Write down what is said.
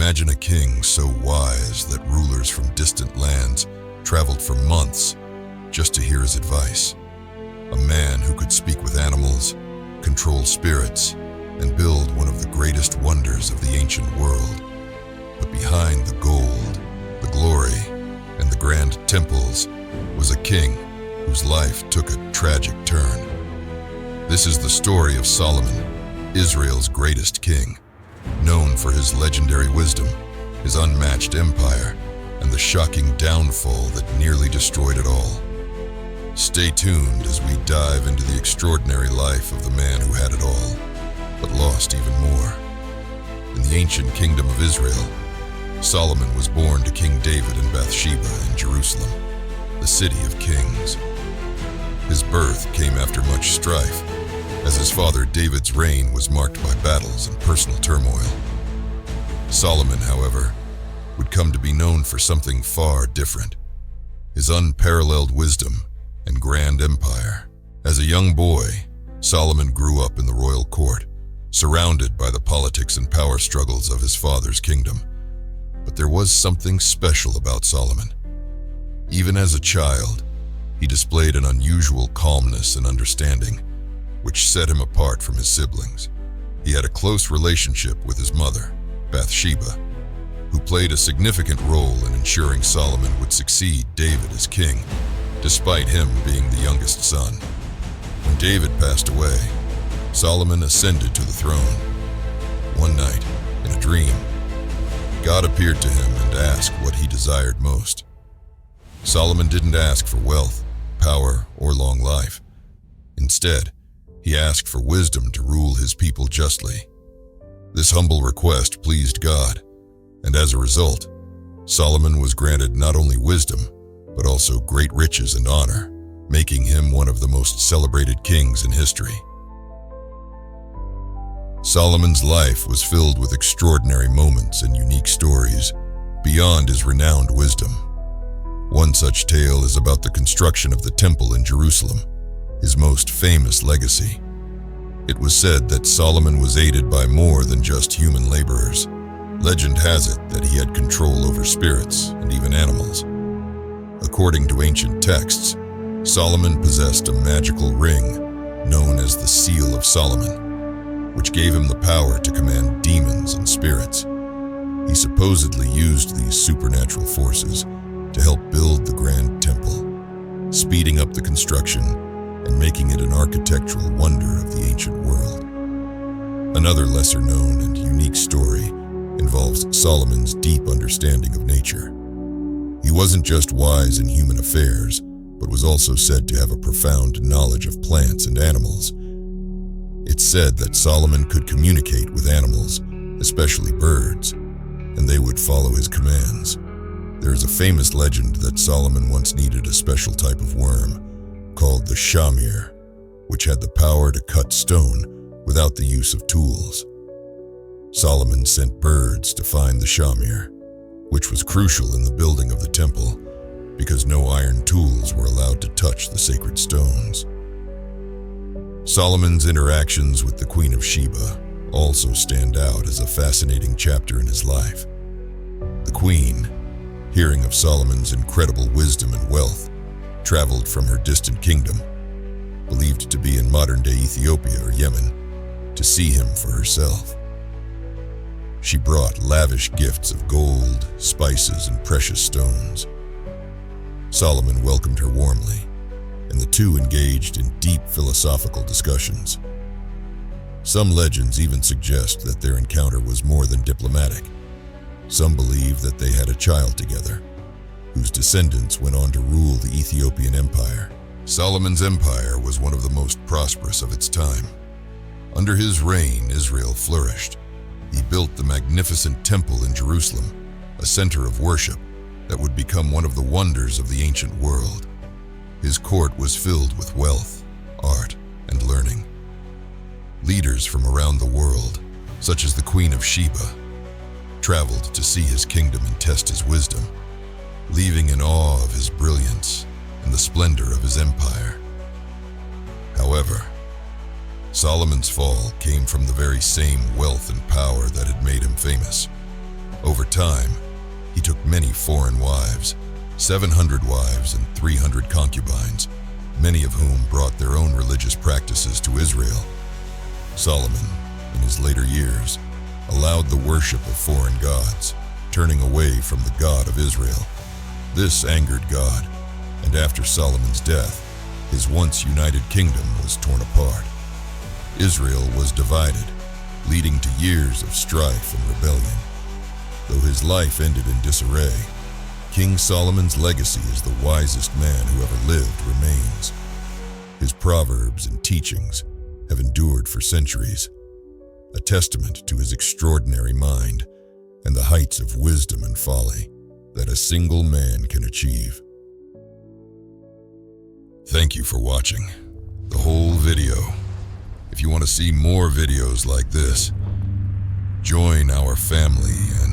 Imagine a king so wise that rulers from distant lands traveled for months just to hear his advice. A man who could speak with animals, control spirits, and build one of the greatest wonders of the ancient world. But behind the gold, the glory, and the grand temples was a king whose life took a tragic turn. This is the story of Solomon, Israel's greatest king, known for his legendary wisdom, his unmatched empire, and the shocking downfall that nearly destroyed it all. Stay tuned as we dive into the extraordinary life of the man who had it all, but lost even more. In the ancient kingdom of Israel, Solomon was born to King David in Bathsheba in Jerusalem, the city of kings. His birth came after much strife, as his father David's reign was marked by battles and personal turmoil. Solomon, however, would come to be known for something far different: his unparalleled wisdom and grand empire. As a young boy, Solomon grew up in the royal court, surrounded by the politics and power struggles of his father's kingdom. But there was something special about Solomon. Even as a child, he displayed an unusual calmness and understanding, which set him apart from his siblings. He had a close relationship with his mother, Bathsheba, who played a significant role in ensuring Solomon would succeed David as king, despite him being the youngest son. When David passed away, Solomon ascended to the throne. One night, in a dream, God appeared to him and asked what he desired most. Solomon didn't ask for wealth, power, or long life. Instead, he asked for wisdom to rule his people justly. This humble request pleased God, and as a result, Solomon was granted not only wisdom, but also great riches and honor, making him one of the most celebrated kings in history. Solomon's life was filled with extraordinary moments and unique stories beyond his renowned wisdom. One such tale is about the construction of the temple in Jerusalem, his most famous legacy. It was said that Solomon was aided by more than just human laborers. Legend has it that he had control over spirits and even animals. According to ancient texts, Solomon possessed a magical ring known as the Seal of Solomon, which gave him the power to command demons and spirits. He supposedly used these supernatural forces to help build the grand temple, speeding up the construction and making it an architectural wonder of the ancient world. Another lesser-known and unique story involves Solomon's deep understanding of nature. He wasn't just wise in human affairs, but was also said to have a profound knowledge of plants and animals. It's said that Solomon could communicate with animals, especially birds, and they would follow his commands. There is a famous legend that Solomon once needed a special type of worm called the shamir, which had the power to cut stone without the use of tools. Solomon sent birds to find the shamir, which was crucial in the building of the temple because no iron tools were allowed to touch the sacred stones. Solomon's interactions with the Queen of Sheba also stand out as a fascinating chapter in his life. The queen, hearing of Solomon's incredible wisdom and wealth, traveled from her distant kingdom, believed to be in modern-day Ethiopia or Yemen, to see him for herself. She brought lavish gifts of gold, spices, and precious stones. Solomon welcomed her warmly, and the two engaged in deep philosophical discussions. Some legends even suggest that their encounter was more than diplomatic. Some believe that they had a child together, whose descendants went on to rule the Ethiopian Empire. Solomon's empire was one of the most prosperous of its time. Under his reign, Israel flourished. He built the magnificent temple in Jerusalem, a center of worship that would become one of the wonders of the ancient world. His court was filled with wealth, art, and learning. Leaders from around the world, such as the Queen of Sheba, traveled to see his kingdom and test his wisdom, leaving in awe of his brilliance and the splendor of his empire. However, Solomon's fall came from the very same wealth and power that had made him famous. Over time, he took many foreign wives, 700 wives and 300 concubines, many of whom brought their own religious practices to Israel. Solomon, in his later years, allowed the worship of foreign gods, turning away from the God of Israel. This angered God, and after Solomon's death, his once united kingdom was torn apart. Israel was divided, leading to years of strife and rebellion. Though his life ended in disarray, King Solomon's legacy as the wisest man who ever lived remains. His proverbs and teachings have endured for centuries, a testament to his extraordinary mind and the heights of wisdom and folly that a single man can achieve. Thank you for watching the whole video. If you want to see more videos like this, join our family and